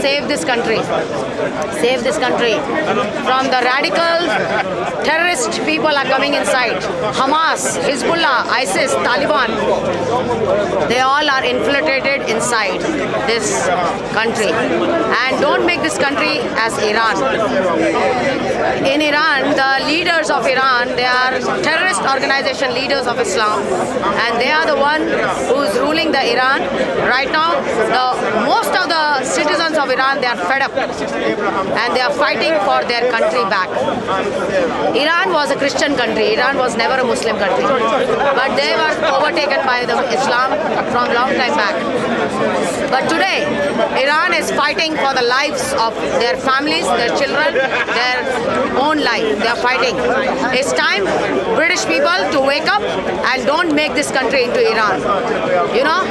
save this country. Save this country from the radical terrorist people are coming inside. Hamas, Hezbollah, ISIS, Taliban, they all are infiltrated inside this country. And don't make this country as Iran. In Iran, the leaders of Iran, they are terrorist organization leaders of Islam, and they are the one who's ruling the Iran. Right now, most of the citizens of Iran, they are fed up and they are fighting for their country back. Iran was a Christian country. Iran was never a Muslim country. But they were overtaken by the Islam from long time back. But today, Iran is fighting for the lives of their families, their children, their own life. They are fighting. It's time, British people, to wake up and don't make this country into Iran. You know,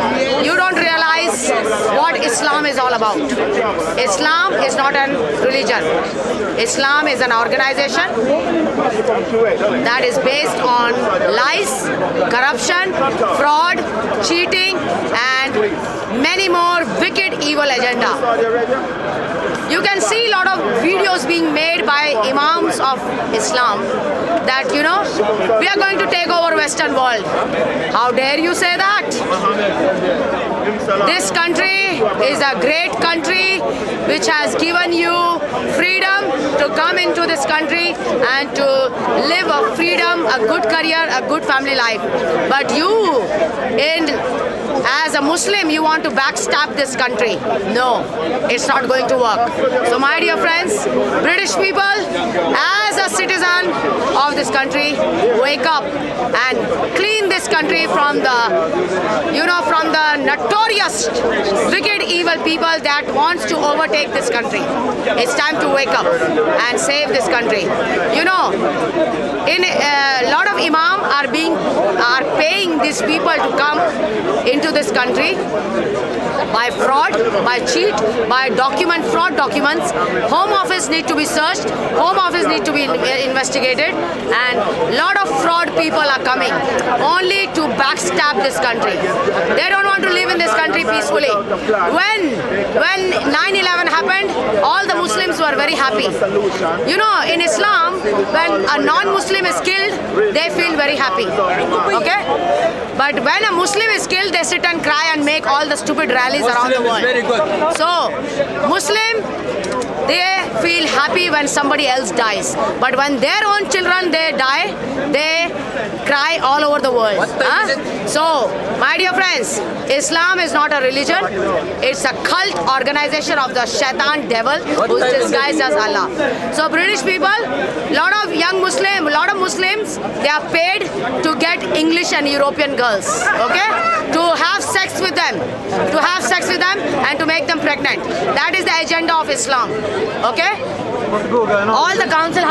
you don't realize what Islam is all about. Islam is not a religion. Islam is an organization that is based on lies, corruption, fraud, cheating, and many more wicked, evil agenda. You can see a lot of videos being made by imams of Islam that, you know, we are going to take over Western world. How dare you say that? This country is a great country which has given you freedom to come into this country and to live a freedom, a good career, a good family life. But you, as a Muslim, you want to backstab this country. No, it's not going to work. So my dear friends, British people, as a citizen of this country, wake up and clean this country from the, you know, from the notorious wicked evil people that wants to overtake this country. It's time to wake up and save this country. You know, in a lot of imam are paying these people to come into this country by fraud, by cheat, by fraud documents. Home office need to be searched, home office need to be investigated, and lot of fraud people are coming only to backstab this country. They don't want to live in this country peacefully. When 9/11 happened, all the Muslims were very happy. You know, in Islam, when a non-Muslim is killed, they feel very happy. Okay? But when a Muslim is killed, they sit and cry and make all the stupid rallies around the world. Very good. So, Muslim, they feel happy when somebody else dies. But when their own children, they die, they cry all over the world. So, my dear friends, Islam is not a religion. It's a cult organization of the shaitan devil who's disguised as Allah. So, British people, lot of Muslims, they are paid to get English and European girls, okay, to have sex with them, and to make them pregnant. That is the agenda of Islam, okay? All the council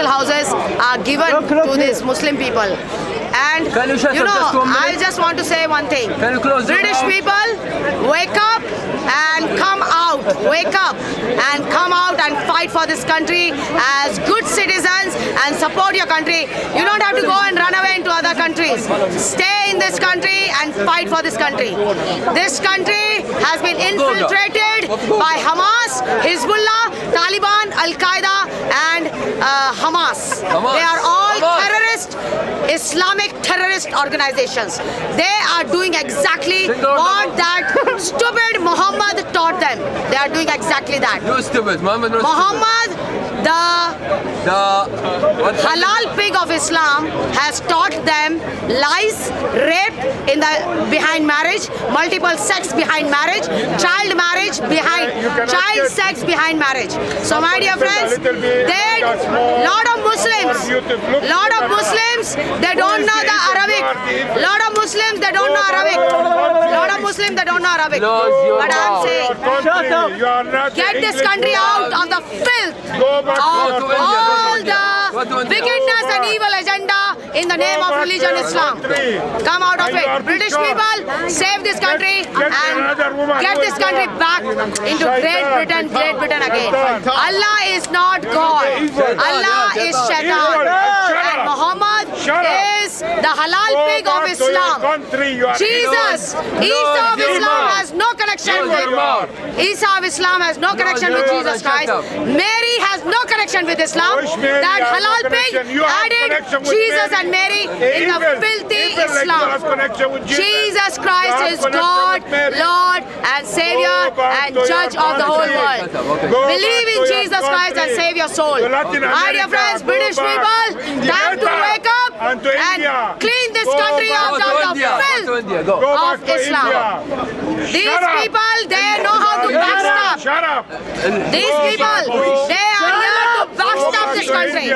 houses are given to these Muslim people. And you know, I just want to say one thing. British people, wake up and come out. Wake up and come out and fight for this country as good citizens and support your country. You don't have to go and run away into other countries. Stay in this country and fight for this country. This country has been infiltrated by Hamas, Hezbollah, Taliban, Al-Qaeda, and Hamas. They are all terrorist, Islamic terrorist organizations. They are doing exactly what that stupid Muhammad taught them. They are doing exactly that. No stupid. Muhammad, the halal pig of Islam has taught them lies, rape behind marriage, multiple sex behind marriage, child sex behind marriage. So my dear friends, lot of Muslims, they don't know the Arabic. Lot of Muslims, they don't know Arabic. But I'm saying, get this country out of the filth of all the wickedness and evil agenda in the name of religion Islam. Come out of it. British people, save this country and get this country back into Great Britain again. Allah is not God. Allah is Shaitan. And Muhammad is the halal pig of Islam. Jesus, Isa of Islam has more. Isa of Islam has no connection with Jesus Christ. Mary has no connection with Islam. Which Mary That has no halal pig connection? You have added connection with Jesus Mary. and Mary in the Evil. filthy Evil like you Islam. have connection with Jesus. Jesus You Christ have is connection God, with Mary. Lord and Savior Go back and to your Judge of the whole country. world. Go Believe back in to your Jesus Christ and country. save your soul. To Latin My dear America, friends, go British back. people, India. time to wake up And to India. clean this Go country back out Go of to the India. Go to filth India. Go. Go of back to Islam. India. These Shut up. people, they know how to backstab. Shut up. These people, they are here to backstab this country.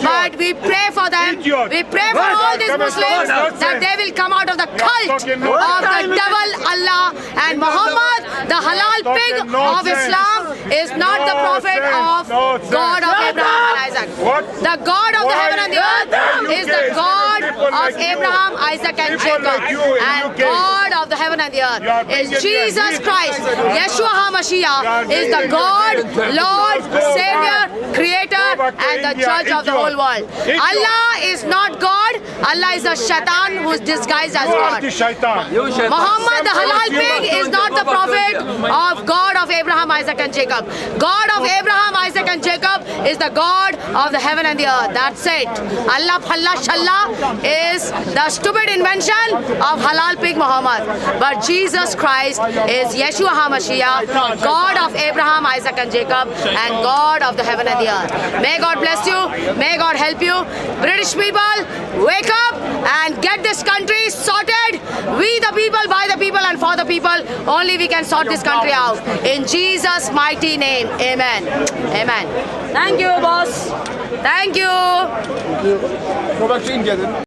But we pray for them. We pray for all these Muslims that they will come out of the cult of the devil Allah and Muhammad, the halal pig of Islam, is not the prophet of God of Abraham and Isaac. The God of the heaven and the earth is the God of Abraham, Isaac and Jacob. And God of the heaven and the earth is Jesus Christ. Yeshua HaMashiach is the God, Lord, Savior, Creator and the Judge of the whole world. Allah is not God. Allah is a shaitan who is disguised as You are God. the shaitan. You shall Muhammad the halal pig is not the prophet of God of Abraham, Isaac and Jacob. God of Abraham, Isaac and Jacob is the God of the heaven and the earth. That's it. Allah Phalla Shalla is the stupid invention of halal pig Muhammad. But Jesus Christ is Yeshua HaMashiach, God of Abraham, Isaac and Jacob and God of the heaven and the earth. May God bless you. May God help you. British people, wake up and get this country sorted. We the people, by the people and for the people, only we can sort this country out. In Jesus' mighty name, amen. Amen. Thank you, boss. Thank you. Go back to India then.